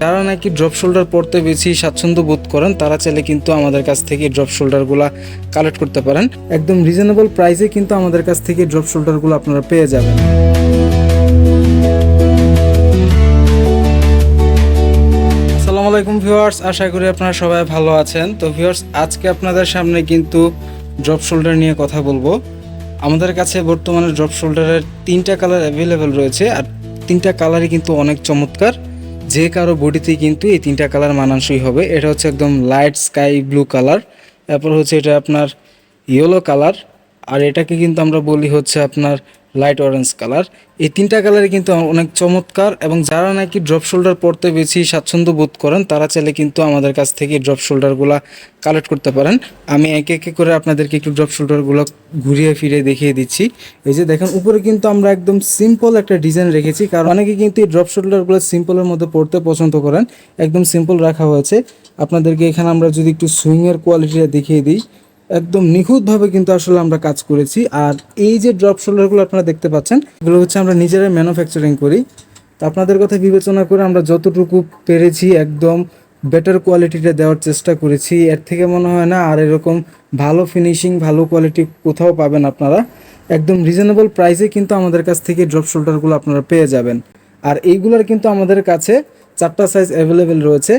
যারা নাকি drop shoulder পরতে বেশি স্বাচ্ছন্দ্য বোধ করেন তারা চাইলে কিন্তু আমাদের কাছ থেকে ড্রপ শোল্ডারগুলো কালেক্ট করতে পারেন। একদম রিজনেবল প্রাইসে কিন্তু আমাদের কাছ থেকে ড্রপ শোল্ডারগুলো আপনারা পেয়ে যাবেন। আসসালামু আলাইকুম ভিউয়ার্স, আশা করি আপনারা সবাই ভালো আছেন। তো ভিউয়ার্স, আজকে আপনাদের সামনে কিন্তু ড্রপ শোল্ডার নিয়ে কথা বলবো। আমাদের কাছে বর্তমানে ড্রপ শোল্ডারের 3টা কালার অ্যাভেলেবেল রয়েছে, আর 3টা কালারই কিন্তু অনেক চমৎকার। যে কারো বডিতেই কিন্তু এই 3টা কালার মানানসই হবে। এটা হচ্ছে একদম লাইট স্কাই ব্লু কালার, তারপর হচ্ছে এটা আপনার ইয়েলো কালার, আর এটাকে কিন্তু আমরা বলি হচ্ছে আপনার লাইট অরেঞ্জ কালার। এই 3টা কালারই কিন্তু অনেক চমৎকার, এবং যারা নাকি ড্রপ শোল্ডার পরতে বেশি স্বাচ্ছন্দ্য বোধ করেন তারা চাইলে কিন্তু আমাদের কাছ থেকে ড্রপ শোল্ডারগুলো কালেক্ট করতে পারেন। আমি একে একে করে আপনাদেরকে একটু ড্রপ শোল্ডারগুলো ঘুরিয়ে ফিরে দেখিয়ে দিচ্ছি। এই যে দেখেন, উপরে কিন্তু আমরা একদম সিম্পল একটা ডিজাইন রেখেছি, কারণ অনেকে কিন্তু এই ড্রপ শোল্ডারগুলো সিম্পলের মধ্যে পরতে পছন্দ করেন। একদম সিম্পল রাখা হয়েছে। আপনাদেরকে এখানে আমরা যদি একটু সুইংয়ের কোয়ালিটিটা দেখিয়ে দিই, একদম নিখুঁতভাবে কিন্তু আসলে আমরা কাজ করেছি। আর এই যে ড্রপ শোল্ডারগুলো আপনারা দেখতে পাচ্ছেন, এগুলো হচ্ছে আমরা নিজেরাই ম্যানুফ্যাকচারিং করি। তো আপনাদের কথা বিবেচনা করে আমরা যতটুকু পেরেছি একদম বেটার কোয়ালিটিটা দেওয়ার চেষ্টা করেছি। এর থেকে মনে হয় না আর এরকম ভালো ফিনিশিং, ভালো কোয়ালিটি কোথাও পাবেন আপনারা। একদম রিজনেবল প্রাইসে কিন্তু আমাদের কাছ থেকে ড্রপ শোল্ডারগুলো আপনারা পেয়ে যাবেন। আর এইগুলোর কিন্তু আমাদের কাছে 4টা সাইজ অ্যাভেলেবেল রয়েছে।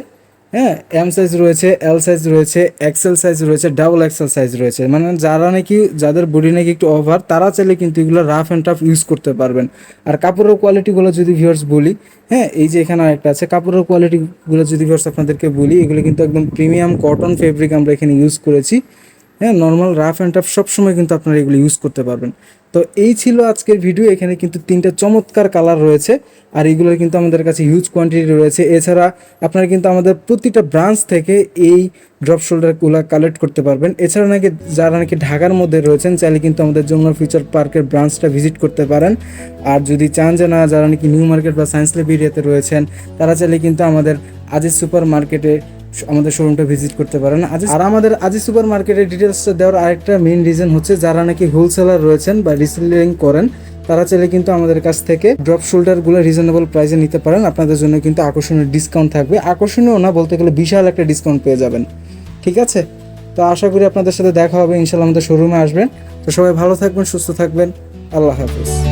হ্যাঁ, এম সাইজ রয়েছে, এল সাইজ রয়েছে, এক্সেল সাইজ রয়েছে, ডাবল এক্সেল সাইজ রয়েছে। মানে যারা নাকি, যাদের বডি নাকি একটু ওভার, তারা চাইলে কিন্তু এগুলো রাফ অ্যান্ড টাফ ইউজ করতে পারবেন। আর কাপড়ের কোয়ালিটিগুলো যদি ভিউয়ার্স বলি, হ্যাঁ, এই যে এখানে আরেকটা আছে, কাপড়ের কোয়ালিটিগুলো যদি ভিউয়ার্স আপনাদেরকে বলি, এগুলো কিন্তু একদম প্রিমিয়াম কটন ফেব্রিক আমরা এখানে ইউজ করেছি। হ্যাঁ, নর্মাল রাফ অ্যান্ড টাফ সবসময় কিন্তু আপনারা এগুলো ইউজ করতে পারবেন। তো এই ছিল আজকের ভিডিও। এখানে কিন্তু 3টা চমৎকার কালার রয়েছে, আর এগুলোর কিন্তু আমাদের কাছে হিউজ কোয়ান্টিটি রয়েছে। এছাড়া আপনারা কিন্তু আমাদের প্রতিটা ব্রাঞ্চ থেকে এই ড্রপ শোল্ডারগুলো কালেক্ট করতে পারবেন। এছাড়া নাকি যারা নাকি ঢাকার মধ্যে রয়েছেন, চাইলে কিন্তু আমাদের যমুনা ফিউচার পার্কের ব্রাঞ্চটা ভিজিট করতে পারেন। আর যদি চান যে না, যারা নাকি নিউ মার্কেট বা সায়েন্স ল্যাব এরিয়াতে রয়েছেন, তারা চাইলে কিন্তু আমাদের আজিজ সুপার মার্কেটে আমাদের শোরুমটা ভিজিট করতে পারেন। আর আমাদের আজিজ সুপার মার্কেটের ডিটেলসটা দেওয়ার আরেকটা মেইন রিজন হচ্ছে, যারা নাকি হোলসেলার রয়েছেন বা রিসেলিং করেন, তারা চাইলে কিন্তু আমাদের কাছ থেকে ড্রপ শোল্ডারগুলো রিজনেবল প্রাইসে নিতে পারেন। আপনাদের জন্য কিন্তু আকর্ষণীয় ডিসকাউন্ট থাকবে। আকর্ষণীয় না বলতে গেলে বিশাল একটা ডিসকাউন্ট পেয়ে যাবেন। ঠিক আছে, তো আশা করি আপনাদের সাথে দেখা হবে ইনশাল্লাহ। আমাদের শোরুমে আসবেন। তো সবাই ভালো থাকবেন, সুস্থ থাকবেন। আল্লাহ হাফেজ।